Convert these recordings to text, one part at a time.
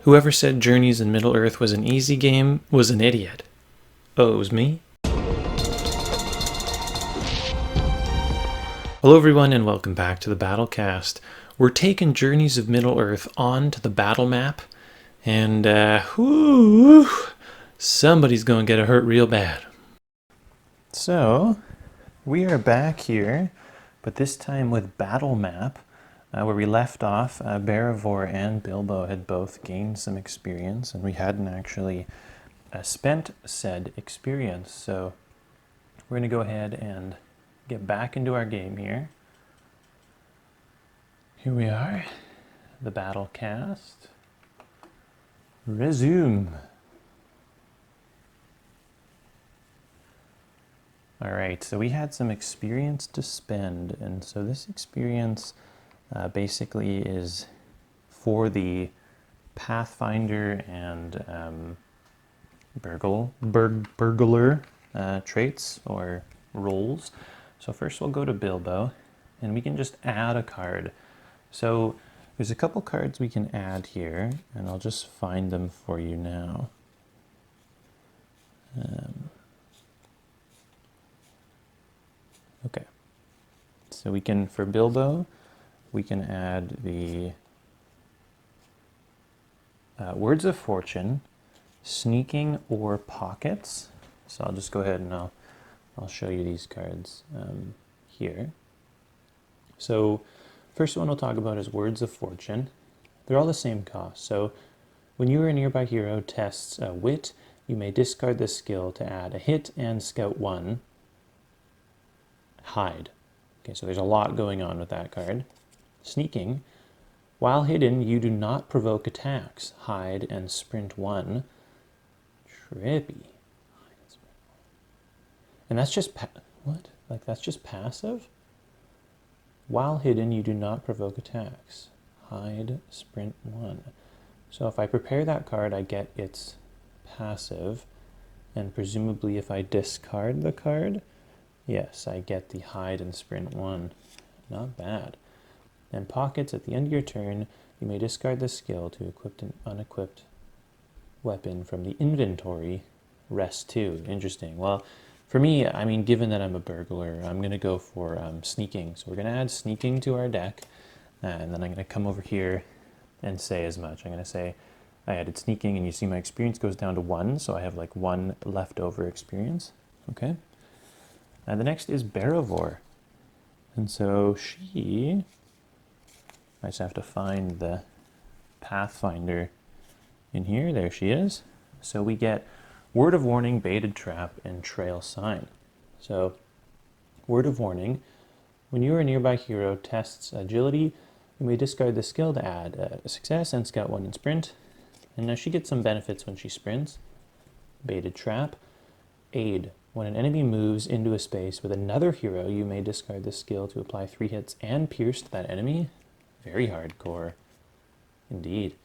Whoever said Journeys in Middle-earth was an easy game was an idiot. Oh, it was me? Hello everyone and welcome back to the BattleCast. We're taking Journeys of Middle-earth on to the Battlemap, and somebody's gonna get hurt real bad. So, we are back here, but this time with Battlemap. Where we left off, Beravor and Bilbo had both gained some experience, and we hadn't actually spent said experience. So we're going to go ahead and get back into our game here. Here we are, the BattleCast. Resume. Alright, so we had some experience to spend, and so this experience basically is for the Pathfinder and burglar traits or roles. So first we'll go to Bilbo and we can just add a card. So there's a couple cards we can add here, and I'll just find them for you now. Okay, so we can, for Bilbo, we can add the Words of Fortune, Sneaking, or Pockets. So I'll just go ahead and I'll show you these cards here. So first one we'll talk about is Words of Fortune. They're all the same cost. So when you or a nearby hero tests a wit, you may discard this skill to add a hit and scout 1, hide. Okay, so there's a lot going on with that card. Sneaking. While hidden, you do not provoke attacks. Hide and sprint 1. Trippy. And that's just what? Like that's just passive? While hidden, you do not provoke attacks. Hide, sprint 1. So if I prepare that card, I get its passive, and presumably if I discard the card, yes, I get the hide and sprint 1. Not bad. And Pockets, at the end of your turn, you may discard this skill to equip an unequipped weapon from the inventory. Rest 2. Interesting. Well, for me, I mean, given that I'm a burglar, I'm going to go for Sneaking. So we're going to add Sneaking to our deck, and then I'm going to come over here and say as much. I'm going to say I added Sneaking, and you see my experience goes down to 1, so I have like 1 leftover experience. Okay. The next is Beravor. And so she... I just have to find the Pathfinder in here. There she is. So we get Word of Warning, Baited Trap, and Trail Sign. So, Word of Warning. When you or a nearby hero tests agility, you may discard the skill to add a success and scout 1 in sprint. And now she gets some benefits when she sprints. Baited Trap. Aid. When an enemy moves into a space with another hero, you may discard this skill to apply 3 hits and pierce to that enemy. Very hardcore. Indeed.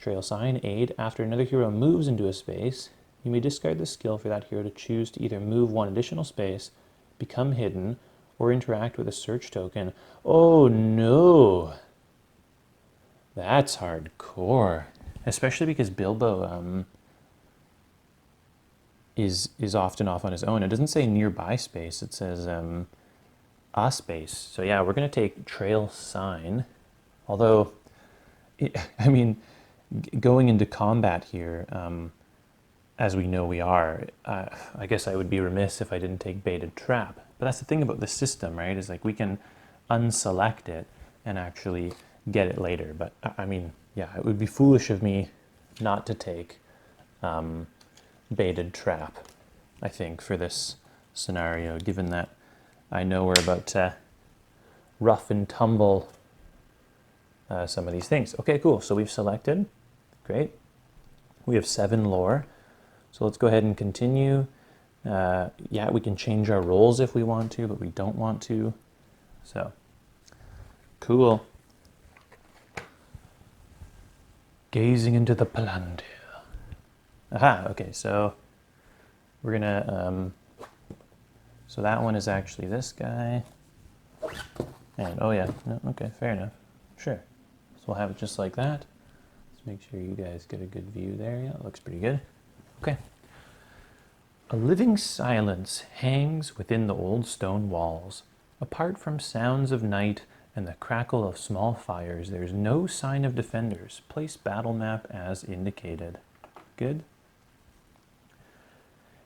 Trail Sign. Aid. After another hero moves into a space, you may discard the skill for that hero to choose to either move 1 additional space, become hidden, or interact with a search token. Oh no! That's hardcore. Especially because Bilbo is often off on his own. It doesn't say nearby space, it says a space. So yeah, we're going to take Trail Sign. Although, I mean, going into combat here, as we know we are, I guess I would be remiss if I didn't take Baited Trap. But that's the thing about the system, right? Is like we can unselect it and actually get it later. But I mean, yeah, it would be foolish of me not to take Baited Trap, I think, for this scenario, given that I know we're about to rough and tumble some of these things. Okay, cool. So we've selected. Great. We have 7 lore. So let's go ahead and continue. Yeah, we can change our roles if we want to, but we don't want to. So, cool. Gazing into the Palantir. Aha, okay, so we're gonna, so that one is actually this guy. And, oh yeah, no, okay, fair enough. Sure. So we'll have it just like that. Let's Just make sure you guys get a good view there. Yeah, it looks pretty good. Okay. A living silence hangs within the old stone walls. Apart from sounds of night and the crackle of small fires, there's no sign of defenders. Place battle map as indicated. Good.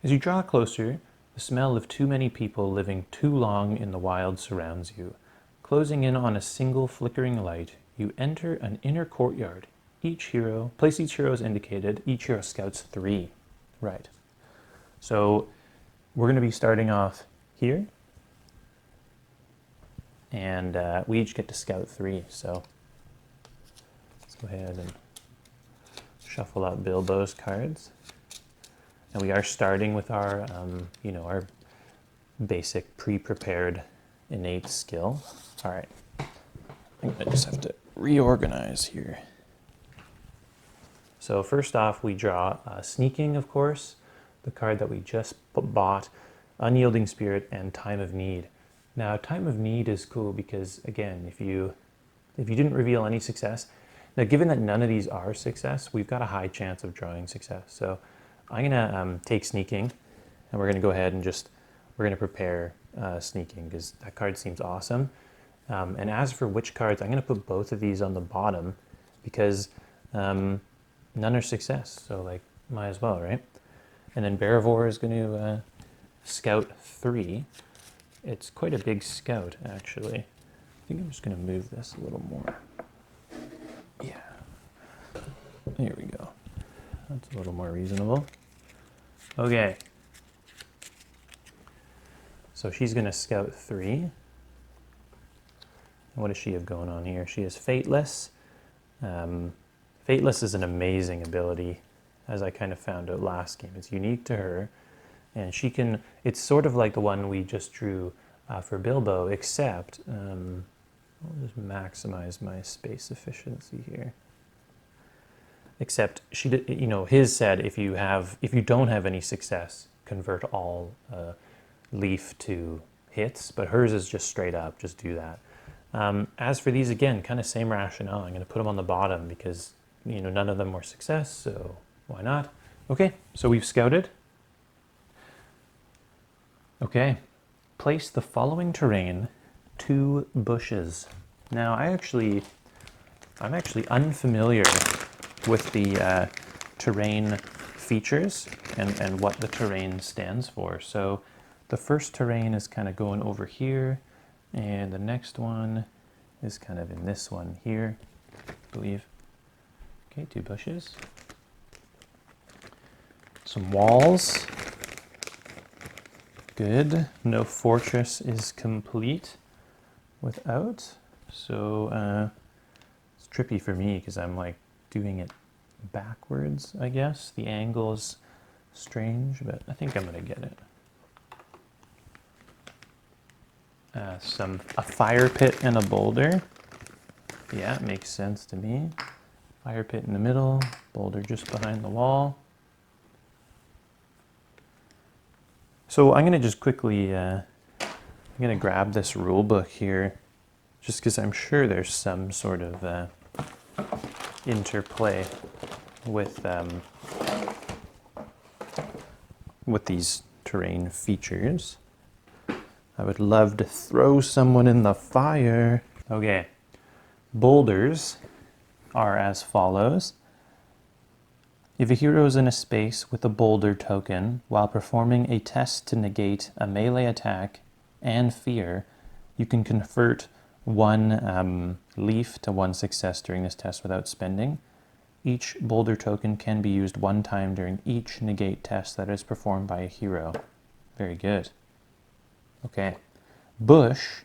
As you draw closer, the smell of too many people living too long in the wild surrounds you. Closing in on a single flickering light, you enter an inner courtyard. Place each hero as indicated. Each hero scouts 3. Right. So we're going to be starting off here. And we each get to scout 3. So let's go ahead and shuffle out Bilbo's cards. And we are starting with our, our basic pre-prepared innate skill. All right. I think I just have to reorganize here. So first off, we draw Sneaking, of course, the card that we just bought, Unyielding Spirit, and Time of Need. Now, Time of Need is cool because, again, if you didn't reveal any success, now given that none of these are success, we've got a high chance of drawing success. So I'm going to take Sneaking, and we're going to go ahead and we're going to prepare Sneaking because that card seems awesome. And as for which cards, I'm going to put both of these on the bottom because none are success. So, like, might as well, right? And then Beravor is going to scout 3. It's quite a big scout, actually. I think I'm just going to move this a little more. Yeah. There we go. That's a little more reasonable. Okay. So she's going to scout 3. And what does she have going on here? She is Fateless. Fateless is an amazing ability, as I kind of found out last game. It's unique to her. And she can, it's sort of like the one we just drew for Bilbo, except, I'll just maximize my space efficiency here. Except she did, his said if you don't have any success, convert all leaf to hits, but hers is just straight up, just do that. As for these, again, kind of same rationale. I'm going to put them on the bottom because, none of them were success, so why not? Okay, so we've scouted. Okay, place the following terrain 2 bushes. Now, I'm actually unfamiliar with the terrain features and what the terrain stands for. So the first terrain is kind of going over here, and the next one is kind of in this one here, I believe. Okay, 2 bushes. Some walls. Good. No fortress is complete without. So it's trippy for me because I'm like doing it backwards, I guess. The angle is strange, but I think I'm going to get it. A fire pit and a boulder. Yeah, it makes sense to me. Fire pit in the middle, boulder just behind the wall. So I'm going to just quickly, I'm going to grab this rule book here, just because I'm sure there's some sort of interplay with these terrain features. I would love to throw someone in the fire. Okay, boulders are as follows. If a hero is in a space with a boulder token while performing a test to negate a melee attack and fear, you can convert 1 leaf to 1 success during this test without spending. Each boulder token can be used 1 time during each negate test that is performed by a hero. Very good. Okay. Bush.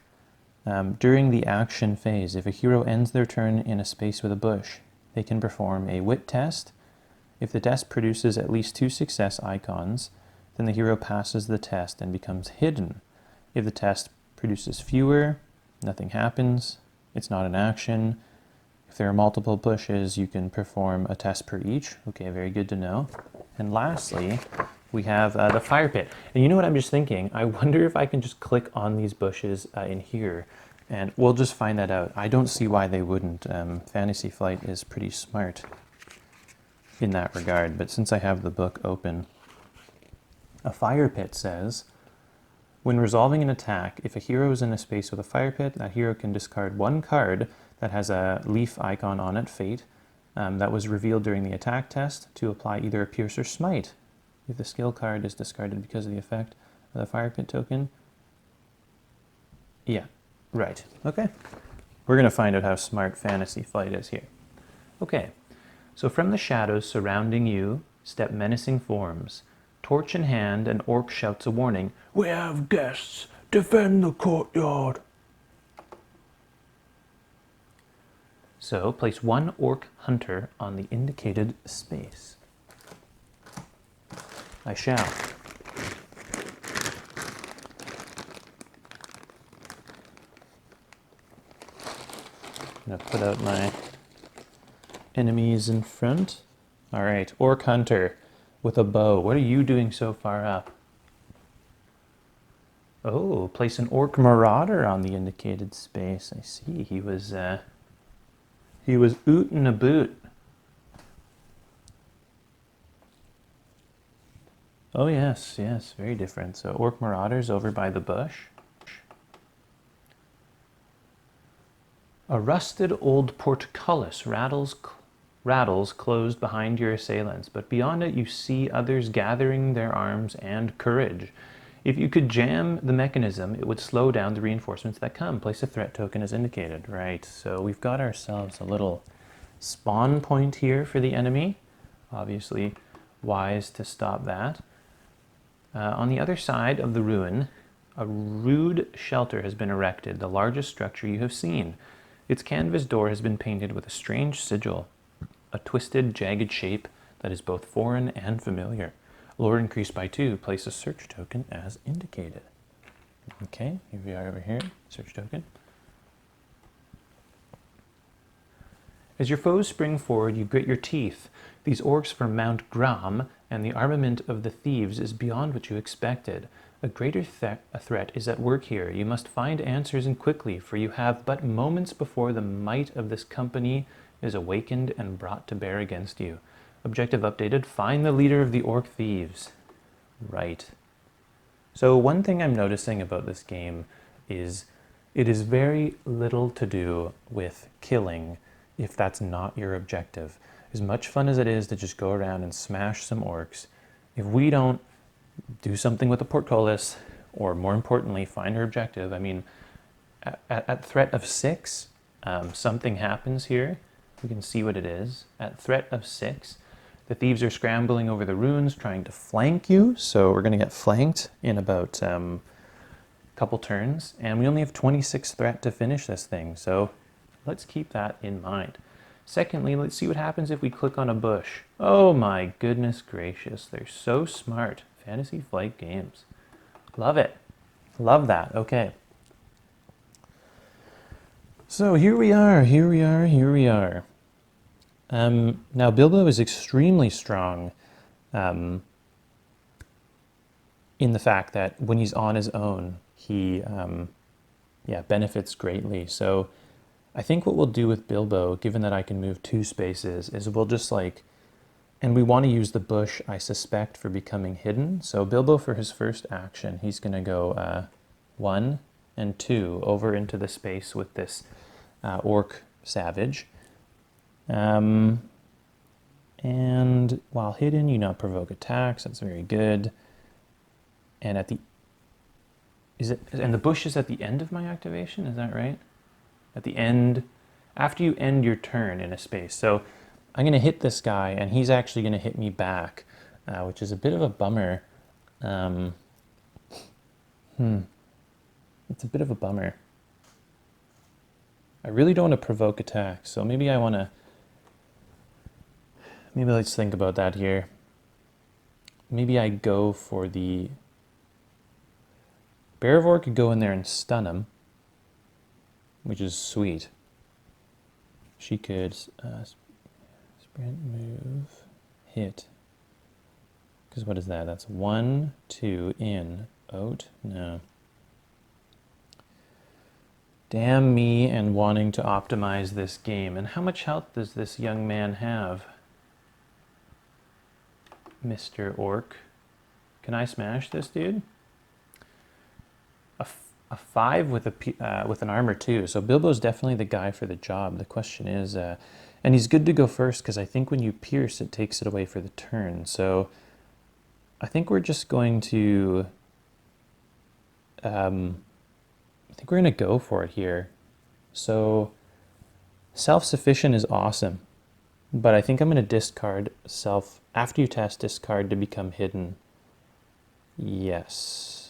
During the action phase, if a hero ends their turn in a space with a bush, they can perform a wit test. If the test produces at least 2 success icons, then the hero passes the test and becomes hidden. If the test produces fewer, nothing happens. It's not an action. If there are multiple bushes, you can perform a test per each. Okay, very good to know. And lastly, we have the fire pit. And you know what I'm just thinking? I wonder if I can just click on these bushes in here, and we'll just find that out. I don't see why they wouldn't. Fantasy Flight is pretty smart. in that regard, but since I have the book open, a fire pit says, when resolving an attack, if a hero is in a space with a fire pit, that hero can discard one card that has a leaf icon on it, Fate, that was revealed during the attack test to apply either a Pierce or Smite. If the skill card is discarded because of the effect of the fire pit token. Yeah, right. Okay. We're going to find out how smart Fantasy Flight is here. Okay. So from the shadows surrounding you step menacing forms. Torch in hand, an orc shouts a warning. We have guests! Defend the courtyard! So place one orc hunter on the indicated space. I shall. I'm going to put out my enemies in front. All right, orc hunter with a bow. What are you doing so far up? Oh, place an orc marauder on the indicated space. I see. He was ootin' a boot. Oh yes, yes, very different. So orc marauders over by the bush. A rusted old portcullis rattles closed behind your assailants, but beyond it you see others gathering their arms and courage. If you could jam the mechanism, it would slow down the reinforcements that come. Place a threat token as indicated. Right, so we've got ourselves a little spawn point here for the enemy. Obviously wise to stop that. On the other side of the ruin, a rude shelter has been erected, the largest structure you have seen. Its canvas door has been painted with a strange sigil, a twisted, jagged shape that is both foreign and familiar. Lore increased by 2. Place a search token as indicated. Okay, here we are over here. Search token. As your foes spring forward, you grit your teeth. These orcs from Mount Gram, and the armament of the thieves is beyond what you expected. A greater threat is at work here. You must find answers and quickly, for you have but moments before the might of this company is awakened and brought to bear against you. Objective updated, find the leader of the orc thieves. Right. So one thing I'm noticing about this game is it is very little to do with killing if that's not your objective. As much fun as it is to just go around and smash some orcs, if we don't do something with the portcullis, or more importantly, find our objective, I mean, at threat of 6, something happens here. We can see what it is. At threat of 6, the thieves are scrambling over the ruins, trying to flank you, so we're going to get flanked in about a couple turns, and we only have 26 threat to finish this thing, so let's keep that in mind. Secondly, let's see what happens if we click on a bush. Oh my goodness gracious, they're so smart. Fantasy Flight games. Love it. Love that. Okay. So here we are. Now Bilbo is extremely strong in the fact that when he's on his own, he benefits greatly. So I think what we'll do with Bilbo, given that I can move 2 spaces, is we'll just and we want to use the bush, I suspect, for becoming hidden. So Bilbo, for his first action, he's going to go 1 and 2 over into the space with this orc savage. And while hidden, you not provoke attacks. That's very good. And and the bush is at the end of my activation, is that right? At the end, after you end your turn in a space. So I'm going to hit this guy, and he's actually going to hit me back, which is a bit of a bummer. It's a bit of a bummer. I really don't want to provoke attacks, so maybe let's think about that here. Maybe I go for the... Beravor could go in there and stun him, which is sweet. She could sprint, move, hit. Because what is that? That's 1, 2, in, out? No. Damn me and wanting to optimize this game. And how much health does this young man have? Mr. Orc. Can I smash this dude? A 5 with with an armor 2. So Bilbo's definitely the guy for the job. The question is, and he's good to go first because I think when you pierce, it takes it away for the turn. So I think we're just going to, I think we're going to go for it here. So self-sufficient is awesome, but I think I'm going to discard after you test, discard to become hidden. Yes.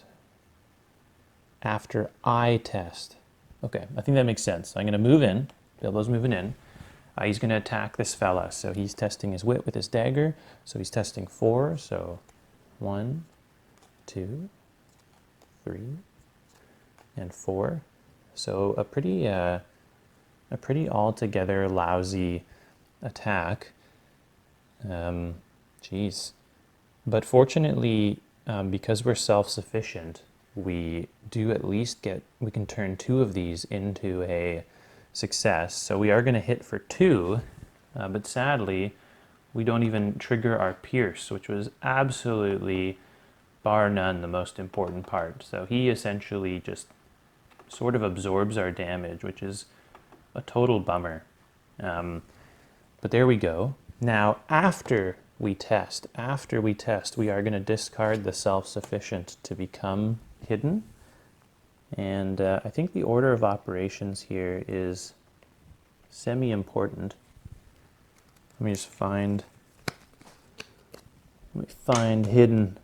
After I test. Okay, I think that makes sense. I'm going to move in. Bilbo's moving in. He's going to attack this fella. So he's testing his wit with his dagger. So he's testing 4. So 1, 2, 3, and 4. So a pretty altogether lousy attack. Jeez. But fortunately, because we're self-sufficient, we do at least we can turn 2 of these into a success. So we are going to hit for 2, but sadly, we don't even trigger our pierce, which was absolutely, bar none, the most important part. So he essentially just sort of absorbs our damage, which is a total bummer. But there we go. Now, after we test, we are going to discard the self-sufficient to become hidden. And I think the order of operations here is semi-important. Let me find hidden.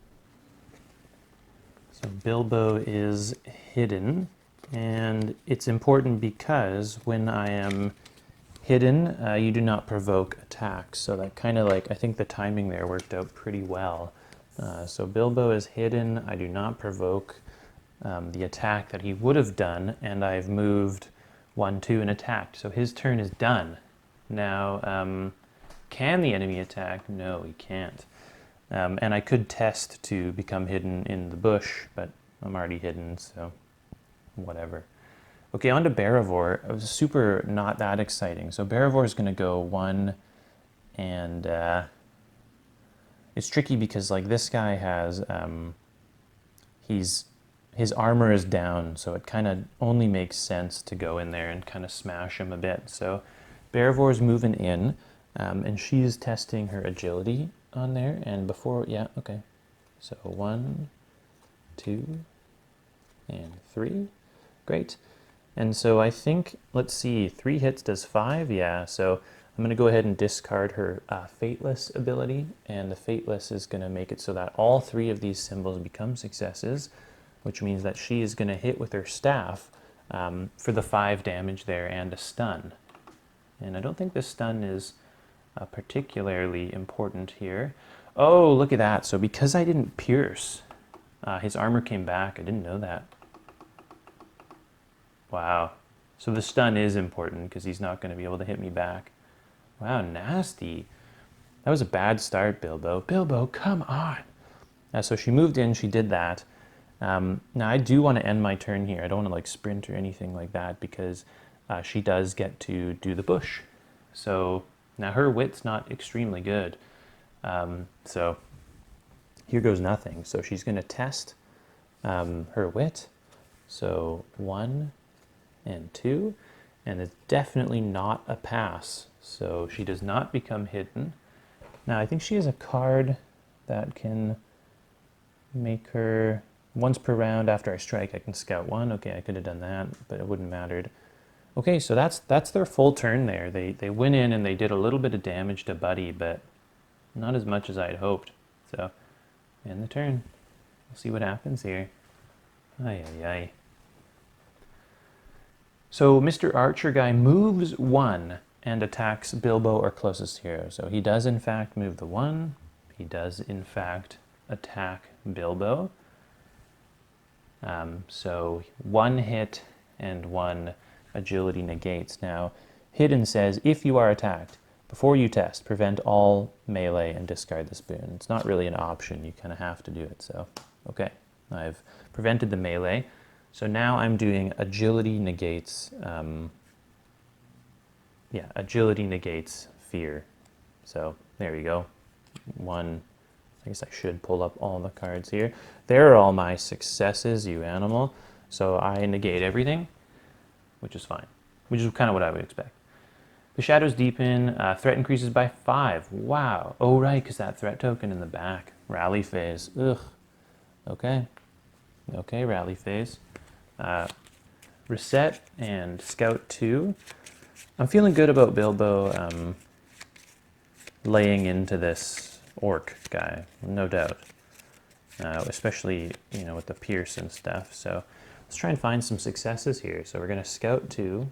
So Bilbo is hidden, and it's important because when I am hidden, you do not provoke attacks. So that kind of I think the timing there worked out pretty well. So Bilbo is hidden, I do not provoke the attack that he would have done, and I've moved 1, 2 and attacked. So his turn is done. Now, can the enemy attack? No, he can't. And I could test to become hidden in the bush, but I'm already hidden, so whatever. Okay, on to Beravor. It was super not that exciting. So Beravor is going to go 1, and it's tricky because this guy has, his armor is down, so it kind of only makes sense to go in there and kind of smash him a bit. So Beravor is moving in, and she is testing her agility on there. And before, yeah, okay. So 1, 2, and 3. Great. And so I think, let's see, 3 hits does 5, yeah. So I'm going to go ahead and discard her Fateless ability, and the Fateless is going to make it so that all 3 of these symbols become successes, which means that she is going to hit with her staff for the 5 damage there and a stun. And I don't think this stun is particularly important here. Oh, look at that. So because I didn't pierce, his armor came back. I didn't know that. Wow. So the stun is important because he's not going to be able to hit me back. Wow, nasty. That was a bad start, Bilbo. Bilbo, come on. So she moved in, she did that. Now I do want to end my turn here. I don't want to sprint or anything like that because she does get to do the bush. So now her wit's not extremely good. So here goes nothing. So she's going to test her wit. So 1 and 2, and it's definitely not a pass. So she does not become hidden. Now I think she has a card that can make her once per round after I strike. I can scout 1. Okay, I could have done that, but it wouldn't mattered. Okay, so that's their full turn there. They went in and they did a little bit of damage to Buddy, but not as much as I had hoped. So end the turn. We'll see what happens here. Ay, ay, ay. So Mr. Archer guy moves 1 and attacks Bilbo or closest hero. So he does in fact move the 1. He does in fact attack Bilbo. So 1 hit and 1 agility negates. Now hidden says if you are attacked, before you test, prevent all melee and discard the spoon. It's not really an option, you kind of have to do it. So okay, I've prevented the melee. So now I'm doing agility negates, agility negates fear. So there you go. 1, I guess I should pull up all the cards here. There are all my successes, you animal. So I negate everything, which is fine, which is kind of what I would expect. The shadows deepen, threat increases by 5. Wow. Oh, right, because that threat token in the back. Rally phase. Ugh. Okay. Okay, rally phase. Reset and Scout 2. I'm feeling good about Bilbo laying into this orc guy, no doubt. Especially, you know, with the pierce and stuff. So let's try and find some successes here. So we're going to Scout 2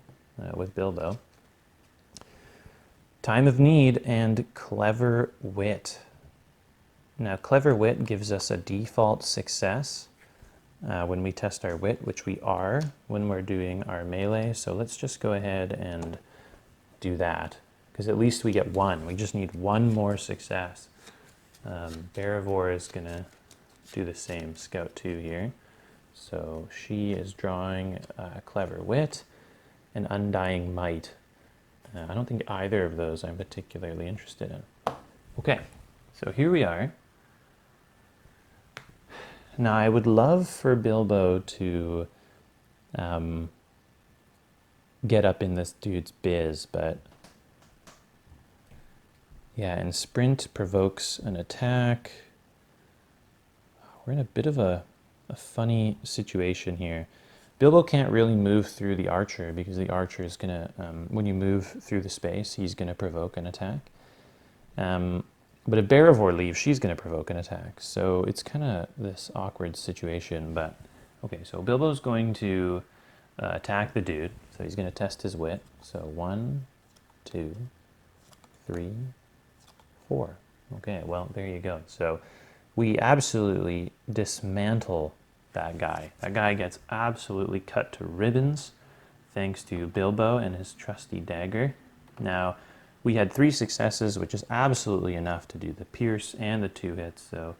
with Bilbo. Time of Need and Clever Wit. Now, Clever Wit gives us a default success when we test our wit, which we are when we're doing our melee. So let's just go ahead and do that, because at least we get one. We just need one more success. Beravor is going to do the same, Scout 2 here. So she is drawing Clever Wit and Undying Might. I don't think either of those I'm particularly interested in. Okay, so here we are. Now I would love for Bilbo to get up in this dude's biz, but yeah, and sprint provokes an attack. We're in a bit of a funny situation here. Bilbo can't really move through the archer because the archer is going to, when you move through the space, he's going to provoke an attack. But if Beravor leaves, she's going to provoke an attack. So it's kind of this awkward situation. But okay, so Bilbo's going to attack the dude. So he's going to test his wit. So 1, 2, 3, 4. Okay, well, there you go. So we absolutely dismantle that guy. That guy gets absolutely cut to ribbons thanks to Bilbo and his trusty dagger. Now, we had 3 successes, which is absolutely enough to do the pierce and the 2 hits. So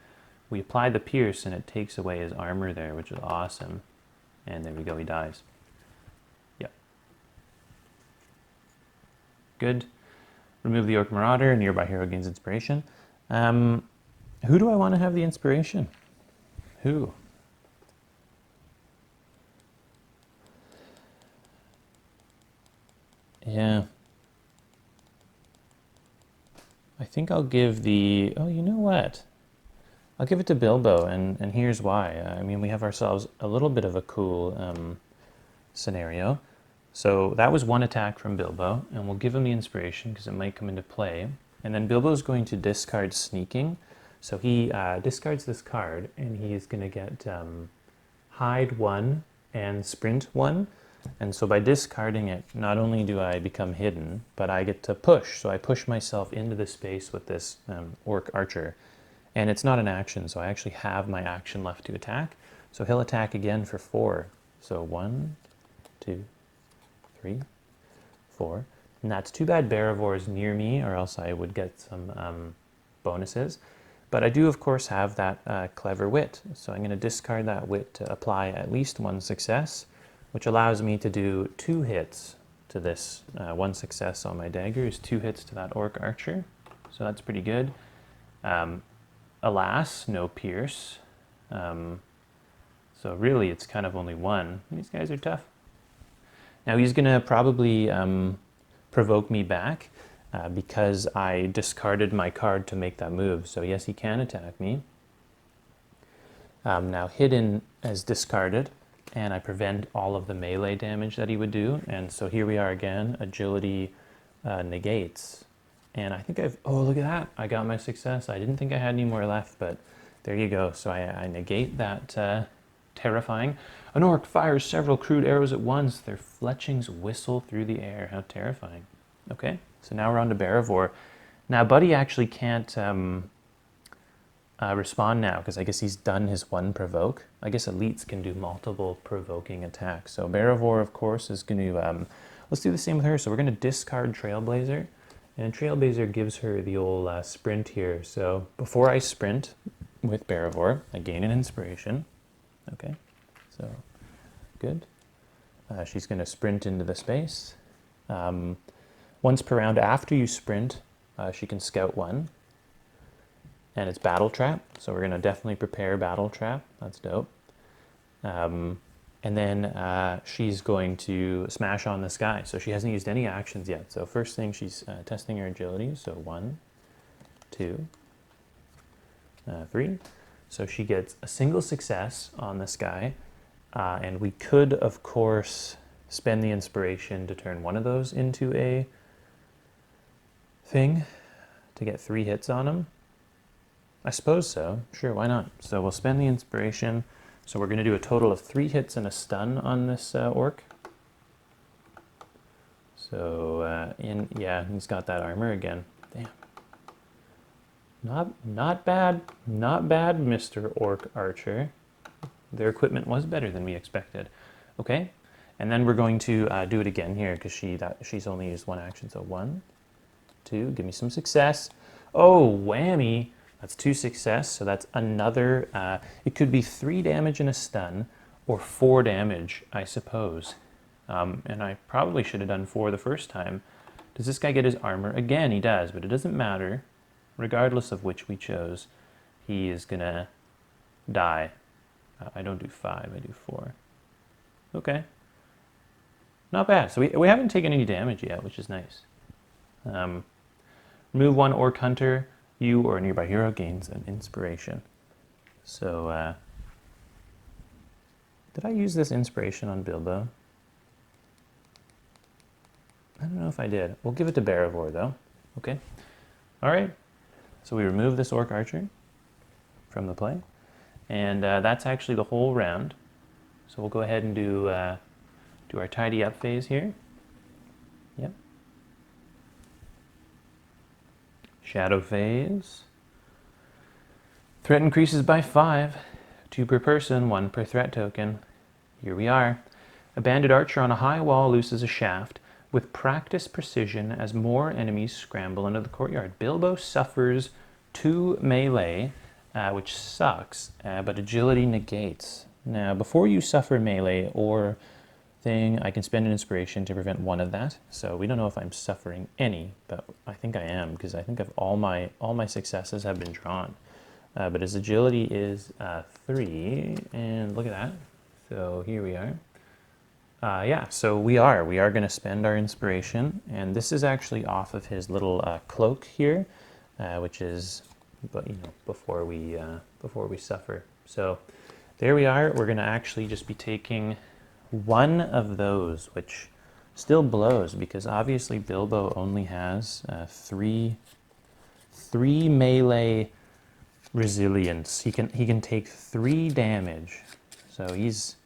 we apply the pierce and it takes away his armor there, which is awesome. And there we go, he dies. Yep. Good. Remove the Orc Marauder, nearby hero gains inspiration. Who do I want to have the inspiration? Who? Yeah. I think I'll give the... Oh, you know what? I'll give it to Bilbo, and here's why. I mean, we have ourselves a little bit of a cool scenario. So that was 1 attack from Bilbo, and we'll give him the inspiration because it might come into play. And then Bilbo's going to discard Sneaking. So he discards this card, and he's going to get Hide 1 and Sprint 1. And so by discarding it, not only do I become hidden, but I get to push. So I push myself into the space with this orc archer. And it's not an action, so I actually have my action left to attack. So he'll attack again for 4. So 1, 2, 3, 4. And that's too bad Beravor is near me, or else I would get some bonuses. But I do, of course, have that Clever Wit. So I'm going to discard that wit to apply at least 1 success, which allows me to do 2 hits to this. 1 success on my dagger is 2 hits to that orc archer. So that's pretty good. Alas, no pierce. So really, it's kind of only 1. These guys are tough. Now he's going to probably provoke me back because I discarded my card to make that move. So yes, he can attack me. Now hidden is discarded, and I prevent all of the melee damage that he would do. And so here we are again, agility negates. And I think oh, look at that. I got my success. I didn't think I had any more left, but there you go. So I negate that terrifying. An orc fires several crude arrows at once. Their fletchings whistle through the air. How terrifying. Okay, so now we're on to Beravor. Now, Buddy actually can't respond now, because I guess he's done his 1 provoke. I guess elites can do multiple provoking attacks. So Beravor, of course, is going to... let's do the same with her. So we're going to discard Trailblazer. And Trailblazer gives her the old sprint here. So before I sprint with Beravor, I gain an inspiration. Okay, so good. She's going to sprint into the space. Once per round after you sprint, she can Scout 1. and it's Battle Trap. So we're gonna definitely prepare Battle Trap. That's dope. And then she's going to smash on this guy. So she hasn't used any actions yet. So first thing, she's testing her agility. So 1, 2, 3. So she gets a single success on this guy. And we could, of course, spend the inspiration to turn one of those into a thing to get 3 hits on him. I suppose so. Sure, why not? So we'll spend the inspiration. So we're going to do a total of 3 hits and a stun on this orc. So, yeah, he's got that armor again. Damn. Not bad. Not bad, Mr. Orc Archer. Their equipment was better than we expected. Okay, and then we're going to do it again here because she's only used 1 action. So 1, 2, give me some success. Oh, whammy. That's 2 success, so that's another, it could be 3 damage and a stun, or 4 damage, I suppose. And I probably should have done 4 the first time. Does this guy get his armor? Again, he does, but it doesn't matter. Regardless of which we chose, he is gonna die. I don't do 5, I do 4. Okay. Not bad. So we haven't taken any damage yet, which is nice. Remove 1 Orc Hunter. You or a nearby hero gains an inspiration. So, did I use this inspiration on Bilbo? I don't know if I did. We'll give it to Beravor, though. Okay. All right. So we remove this Orc Archer from the play. And that's actually the whole round. So we'll go ahead and do our tidy up phase here. Yep. Shadow phase. Threat increases by 5. 2 per person, 1 per threat token. Here we are. A banded archer on a high wall looses a shaft with practiced precision as more enemies scramble into the courtyard. Bilbo suffers 2 melee, which sucks, but agility negates. Now, before you suffer melee or thing, I can spend an inspiration to prevent 1 of that. So we don't know if I'm suffering any, but I think I am, because I think all my successes have been drawn. But his agility is 3, and look at that. So here we are. Yeah, so we are going to spend our inspiration, and this is actually off of his little cloak here, which is, before we suffer. So there we are. We're going to actually just be taking 1 of those, which still blows because obviously Bilbo only has 3 melee resilience. He can take 3 damage, so he's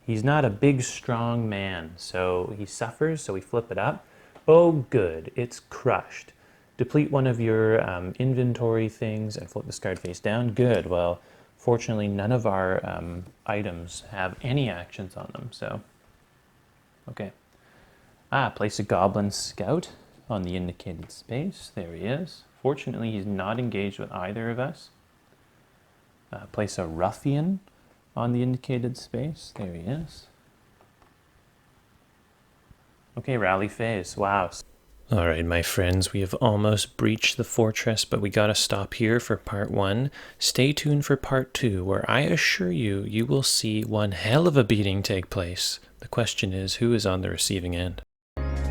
not a big strong man. So he suffers. So we flip it up. Oh, good, it's crushed. Deplete 1 of your inventory things and flip this card face down. Good. Well, fortunately, none of our items have any actions on them, so, okay. Place a Goblin Scout on the indicated space. There he is. Fortunately, he's not engaged with either of us. Place a Ruffian on the indicated space. There he is. Okay, rally phase. Wow. All right, my friends, we have almost breached the fortress, but we gotta stop here for part 1. Stay tuned for part 2, where I assure you, you will see one hell of a beating take place. The question is, who is on the receiving end?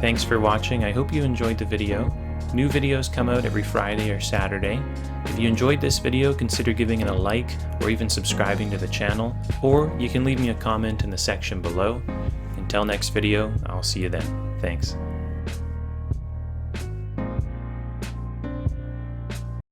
Thanks for watching. I hope you enjoyed the video. New videos come out every Friday or Saturday. If you enjoyed this video, consider giving it a like or even subscribing to the channel, or you can leave me a comment in the section below. Until next video, I'll see you then. Thanks.